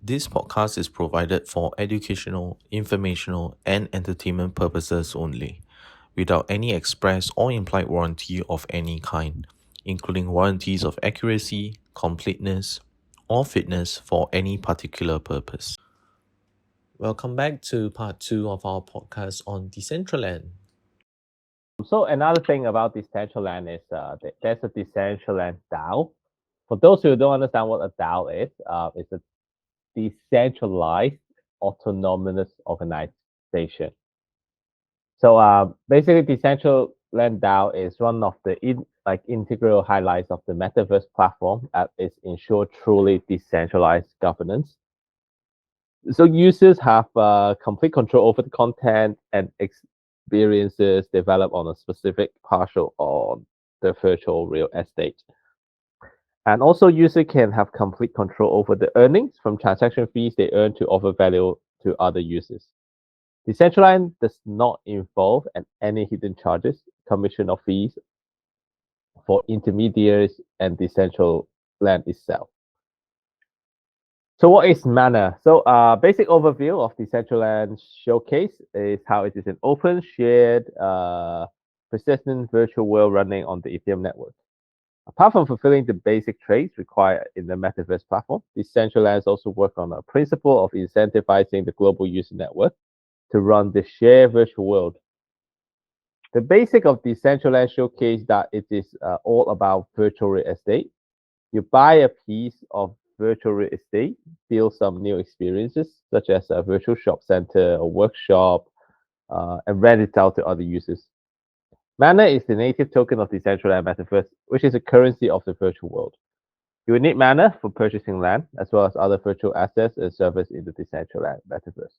This podcast is provided for educational, informational, and entertainment purposes only, without any express or implied warranty of any kind, including warranties of accuracy, completeness, or fitness for any particular purpose. Welcome back to part two of our podcast on Decentraland. So another thing about Decentraland is there's a Decentraland DAO. For those who don't understand what a DAO is, it's a decentralized autonomous organization. So basically, Decentraland DAO is one of the integral highlights of the Metaverse platform that is ensure truly decentralized governance. So users have complete control over the content and experiences developed on a specific partial on the virtual real estate. And also user can have complete control over the earnings from transaction fees they earn to offer value to other users. Decentraland does not involve any hidden charges, commission or fees for intermediaries and Decentraland itself. So what is Mana? So basic overview of Decentraland Showcase is how it is an open, shared, persistent virtual world running on the Ethereum network. Apart from fulfilling the basic traits required in the Metaverse platform, Decentraland also work on a principle of incentivizing the global user network to run the shared virtual world. The basic of Decentraland Showcase that it is all about virtual real estate. You buy a piece of virtual real estate, build some new experiences, such as a virtual shop center, a workshop, and rent it out to other users. Mana is the native token of Decentraland Metaverse, which is a currency of the virtual world. You will need Mana for purchasing land, as well as other virtual assets and service in the Decentraland Metaverse.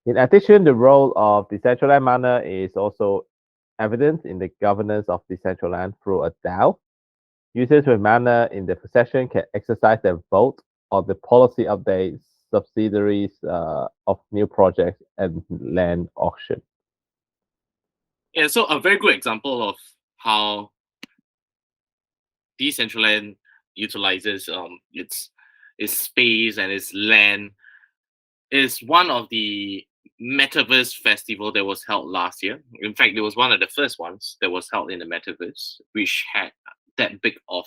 In addition, the role of Decentraland Mana is also evident in the governance of Decentraland through a DAO. Users with Mana in their possession can exercise their vote on the policy updates, subsidiaries of new projects, and land auction. Yeah, so a very good example of how Decentraland utilizes its space and its land is one of the Metaverse Festival that was held last year. In fact, it was one of the first ones that was held in the Metaverse, which had that big of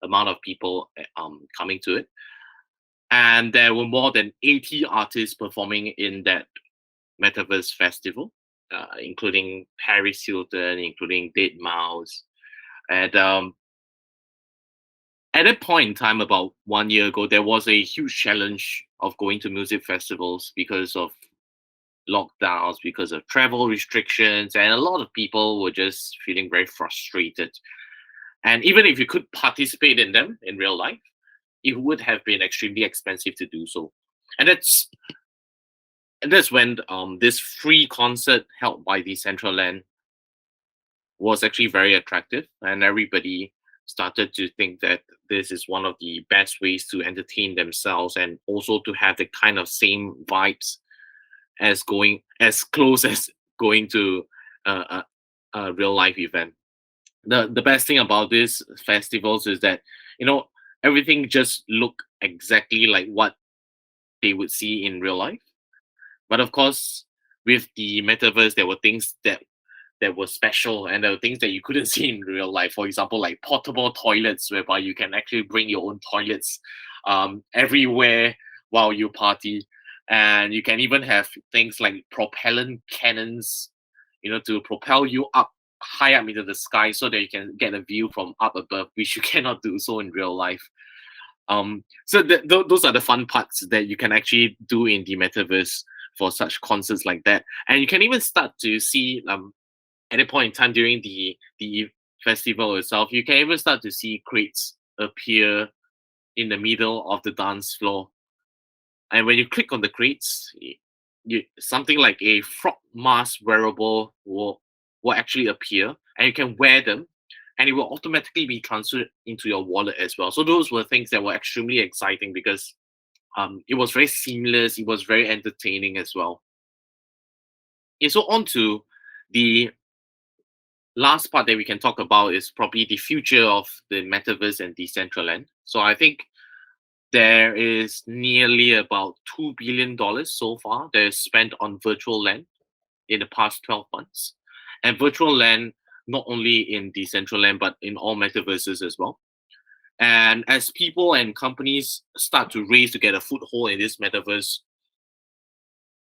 amount of people coming to it. And there were more than 80 artists performing in that Metaverse Festival, including Paris Hilton, including Dead Mouse. And at that point in time, about 1 year ago, there was a huge challenge of going to music festivals because of lockdowns, because of travel restrictions, and a lot of people were just feeling very frustrated. And even if you could participate in them in real life, it would have been extremely expensive to do so. And that's when this free concert held by Decentraland was actually very attractive, and everybody started to think that this is one of the best ways to entertain themselves and also to have the kind of same vibes as going as close as going to a real life event. The best thing about these festivals is that everything just look exactly like what they would see in real life. But of course, with the metaverse, there were things that were special, and there were things that you couldn't see in real life. For example, like portable toilets, whereby you can actually bring your own toilets everywhere while you party, and you can even have things like propellant cannons, to propel you up high up into the sky so that you can get a view from up above, which you cannot do so in real life. So those are the fun parts that you can actually do in the metaverse for such concerts like that, and you can even start to see at a point in time during the festival itself, you can even start to see crates appear in the middle of the dance floor. And when you click on the crates, something like a frog mask wearable will actually appear, and you can wear them, and it will automatically be transferred into your wallet as well. So those were things that were extremely exciting because it was very seamless, it was very entertaining as well. And so on to the last part that we can talk about is probably the future of the metaverse and Decentraland. So I think there is nearly about $2 billion so far that is spent on virtual land in the past 12 months. And virtual land, not only in Decentraland, but in all metaverses as well. And as people and companies start to race to get a foothold in this metaverse,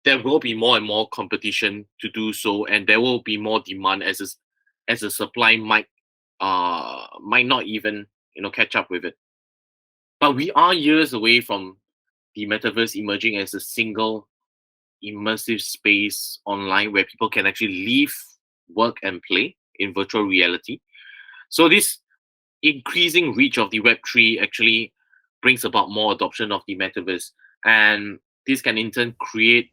there will be more and more competition to do so, and there will be more demand as the supply might not even catch up with it. But we are years away from the metaverse emerging as a single immersive space online where people can actually live, work, and play in virtual reality. So this increasing reach of the Web3 actually brings about more adoption of the metaverse, and this can in turn create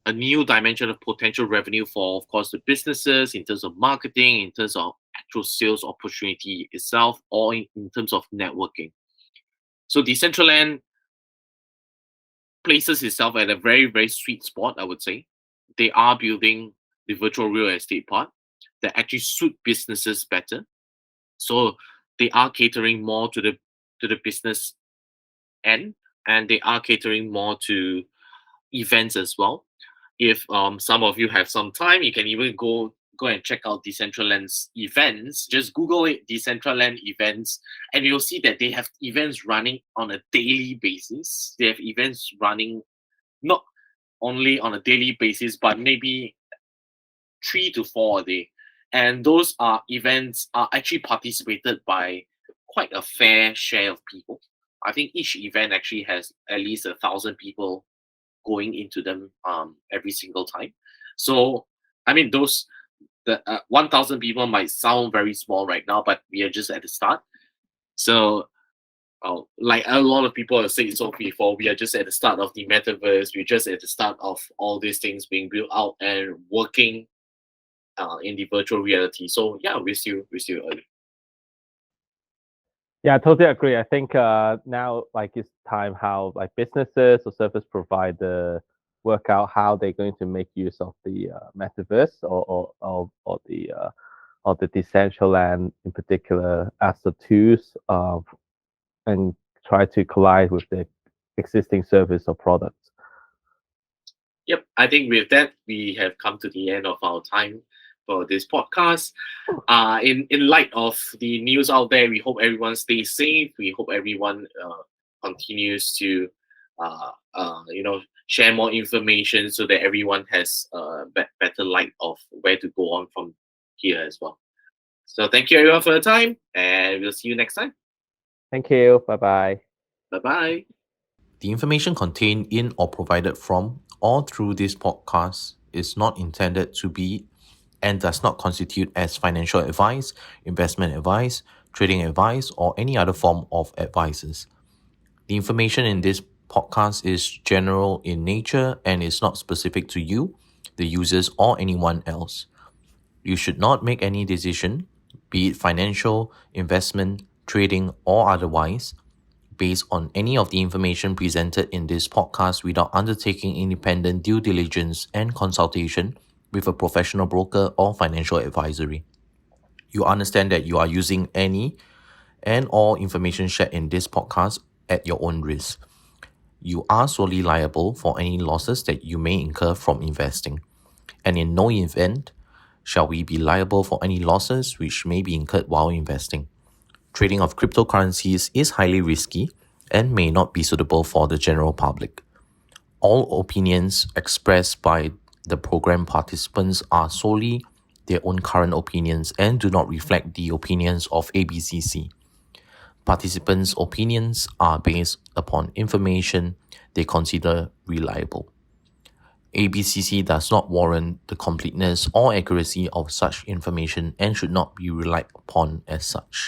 a new dimension of potential revenue for, of course, the businesses in terms of marketing, in terms of actual sales opportunity itself, or in terms of networking. So Decentraland places itself at a very, very sweet spot, I would say. They are building the virtual real estate part that actually suit businesses better. So they are catering more to the business end, and they are catering more to events as well. If some of you have some time, you can even go and check out Decentraland's events. Just Google it, Decentraland events, and you'll see that they have events running on a daily basis. They have events running not only on a daily basis, but maybe 3 to 4 a day. And those events are actually participated by quite a fair share of people. I think each event actually has at least 1,000 people going into them every single time. So I mean, the 1,000 people might sound very small right now, but we are just at the start. So like a lot of people have said so before, we are just at the start of the metaverse. We're just at the start of all these things being built out and working in the virtual reality. So yeah, we're still early. Yeah, I totally agree. I think now like it's time how like businesses or service provider work out how they're going to make use of the metaverse or the Decentraland in particular as the tools and try to collide with the existing service or products. Yep, I think with that we have come to the end of our time for this podcast. In light of the news out there, we hope everyone stays safe. We hope everyone continues to share more information so that everyone has better light of where to go on from here as well. So thank you everyone for your time, and we'll see you next time. Thank you. Bye bye. Bye bye. The information contained in or provided from or through this podcast is not intended to be and does not constitute as financial advice, investment advice, trading advice, or any other form of advices. The information in this podcast is general in nature and is not specific to you, the users, or anyone else. You should not make any decision, be it financial, investment, trading, or otherwise, based on any of the information presented in this podcast without undertaking independent due diligence and consultation with a professional broker or financial advisory. You understand that you are using any and all information shared in this podcast at your own risk. You are solely liable for any losses that you may incur from investing, and in no event shall we be liable for any losses which may be incurred while investing. Trading of cryptocurrencies is highly risky and may not be suitable for the general public. All opinions expressed by the program participants are solely their own current opinions and do not reflect the opinions of ABCC. Participants' opinions are based upon information they consider reliable. ABCC does not warrant the completeness or accuracy of such information and should not be relied upon as such.